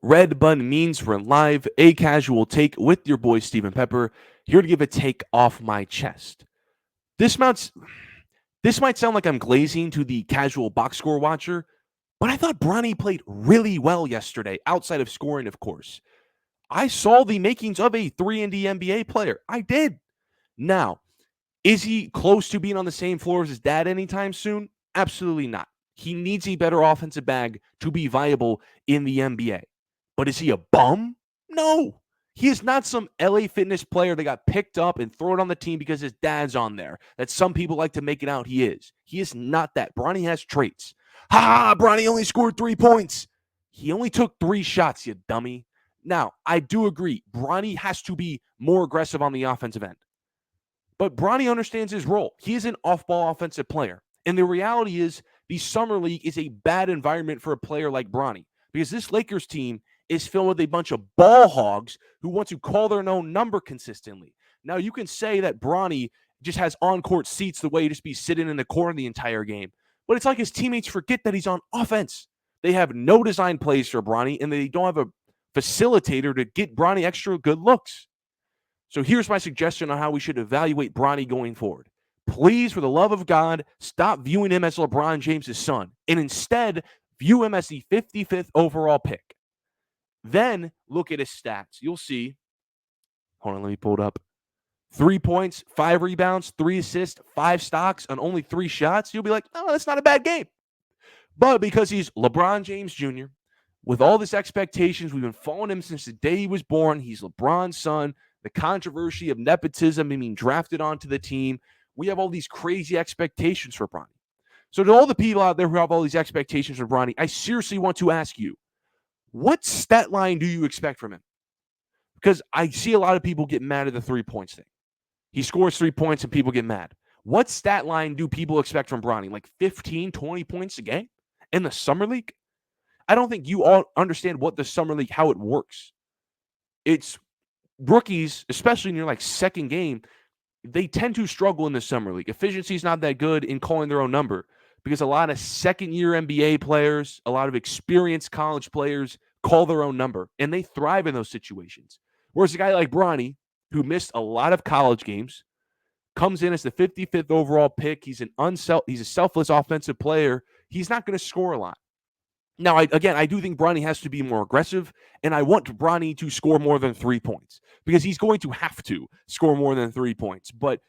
Red Bun means we're live, a casual take with your boy Stephen Pepper, here to give a take off my chest. This might, this might sound like I'm glazing to the casual box score watcher, but I thought Bronny played really well yesterday, outside of scoring, of course. I saw the makings of a 3 and D NBA player. I did. Now, is he close to being on the same floor as his dad anytime soon? Absolutely not. He needs a better offensive bag to be viable in the NBA. But is he a bum? No. He is not some LA Fitness player that got picked up and thrown on the team because his dad's on there, that some people like to make it out he is. He is not that. Bronny has traits. Ha! Bronny only scored 3 points. He only took 3 shots, you dummy. Now, I do agree. Bronny has to be more aggressive on the offensive end. But Bronny understands his role. He is an off-ball offensive player. And the reality is the Summer League is a bad environment for a player like Bronny because this Lakers team is filled with a bunch of ball hogs who want to call their own number consistently. Now, you can say that Bronny just has on-court seats the way he just be sitting in the corner the entire game. But it's like his teammates forget that he's on offense. They have no design plays for Bronny, and they don't have a facilitator to get Bronny extra good looks. So here's my suggestion on how we should evaluate Bronny going forward. Please, for the love of God, stop viewing him as LeBron James' son, and instead view him as the 55th overall pick. Then look at his stats. You'll see. Hold on, let me pull it up. 3 points, 5 rebounds, 3 assists, 5 stocks on only 3 shots. You'll be like, oh, that's not a bad game. But because he's LeBron James Jr., with all this expectations, we've been following him since the day he was born. He's LeBron's son. The controversy of nepotism and being drafted onto the team. We have all these crazy expectations for Bronny. So to all the people out there who have all these expectations for Bronny, I seriously want to ask you, what stat line do you expect from him? Because I see a lot of people get mad at the 3 points thing. He scores 3 points and people get mad. What stat line do people expect from Bronny? Like 15, 20 points a game in the Summer League? I don't think you all understand what the Summer League, how it works. It's rookies, especially in your like second game, they tend to struggle in the Summer League. Efficiency is not that good in calling their own number because a lot of second-year NBA players, a lot of experienced college players call their own number, and they thrive in those situations. Whereas a guy like Bronny, who missed a lot of college games, comes in as the 55th overall pick. He's a selfless offensive player. He's not going to score a lot. Now, I do think Bronny has to be more aggressive, and I want Bronny to score more than 3 points because he's going to have to score more than 3 points. But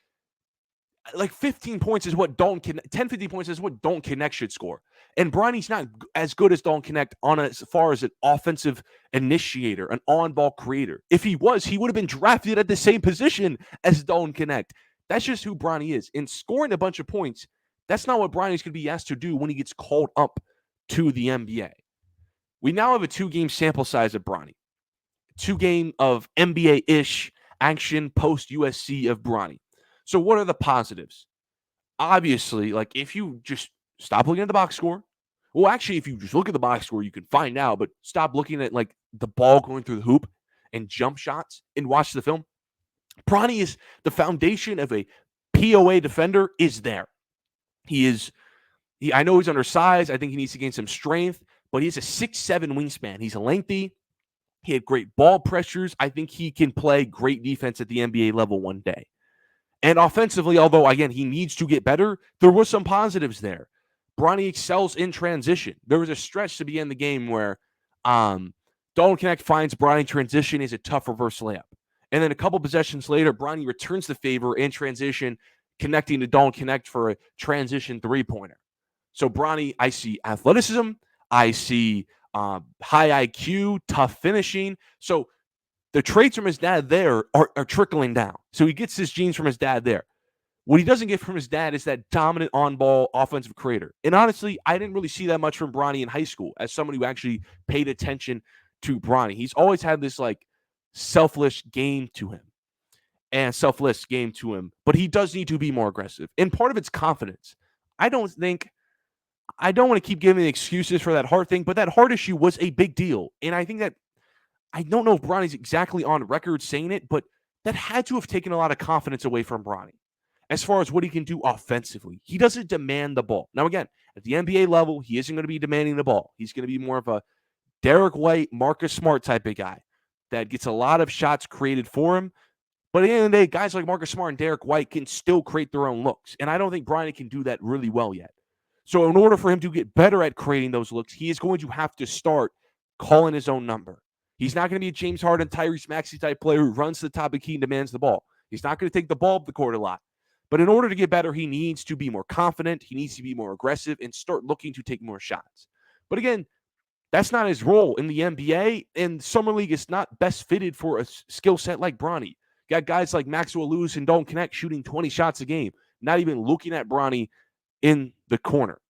like 15 points is what 10, 15 points is what Dalton Connect should score. And Bronny's not as good as Dalton Connect as far as an offensive initiator, an on-ball creator. If he was, he would have been drafted at the same position as Dalton Connect. That's just who Bronny is. And scoring a bunch of points, that's not what Bronny's going to be asked to do when he gets called up to the NBA. We now have a 2-game sample size of Bronny. 2-game of NBA-ish action post-USC of Bronny. So what are the positives? Obviously, like if you just stop looking at the box score. Well, actually, if you just look at the box score, you can find out, but stop looking at like the ball going through the hoop and jump shots and watch the film. Bronny is the foundation of a POA defender is there. I know he's undersized. I think he needs to gain some strength, but he's a 6'7" wingspan. He's lengthy. He had great ball pressures. I think he can play great defense at the NBA level one day. And offensively, although, again, he needs to get better, there were some positives there. Bronny excels in transition. There was a stretch to begin the game where Dalton Connect finds Bronny in transition is a tough reverse layup. And then a couple possessions later, Bronny returns the favor in transition, connecting to Dalton Connect for a transition three-pointer. So Bronny, I see athleticism. I see high IQ, tough finishing. So the traits from his dad there are trickling down. So he gets his genes from his dad there. What he doesn't get from his dad is that dominant on-ball offensive creator. And honestly, I didn't really see that much from Bronny in high school as someone who actually paid attention to Bronny. He's always had this like selfless game to him. But he does need to be more aggressive. And part of it's confidence. I don't want to keep giving excuses for that heart thing, but that heart issue was a big deal. And I think that I don't know if Bronny's exactly on record saying it, but that had to have taken a lot of confidence away from Bronny as far as what he can do offensively. He doesn't demand the ball. Now, again, at the NBA level, he isn't going to be demanding the ball. He's going to be more of a Derek White, Marcus Smart type of guy that gets a lot of shots created for him. But at the end of the day, guys like Marcus Smart and Derek White can still create their own looks. And I don't think Bronny can do that really well yet. So in order for him to get better at creating those looks, he is going to have to start calling his own number. He's not going to be a James Harden, Tyrese Maxey type player who runs to the top of the key and demands the ball. He's not going to take the ball up the court a lot. But in order to get better, he needs to be more confident. He needs to be more aggressive and start looking to take more shots. But again, that's not his role in the NBA, and Summer League is not best fitted for a skill set like Bronny. Got guys like Maxwell Lewis and Dalton Knecht shooting 20 shots a game, not even looking at Bronny in the corner.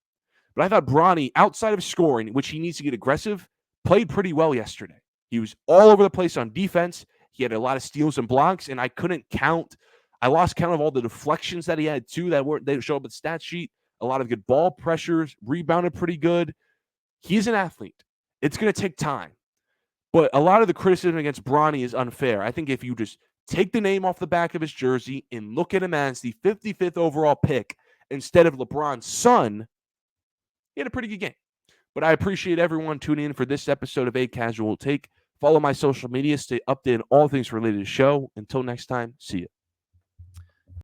But I thought Bronny, outside of scoring, which he needs to get aggressive, played pretty well yesterday. He was all over the place on defense. He had a lot of steals and blocks, and I couldn't count. I lost count of all the deflections that he had, too, that didn't show up at the stat sheet. A lot of good ball pressures, rebounded pretty good. He's an athlete. It's going to take time. But a lot of the criticism against Bronny is unfair. I think if you just take the name off the back of his jersey and look at him as the 55th overall pick instead of LeBron's son, he had a pretty good game. But I appreciate everyone tuning in for this episode of A Casual Take. Follow my social media, stay updated on all things related to the show. Until next time, see you.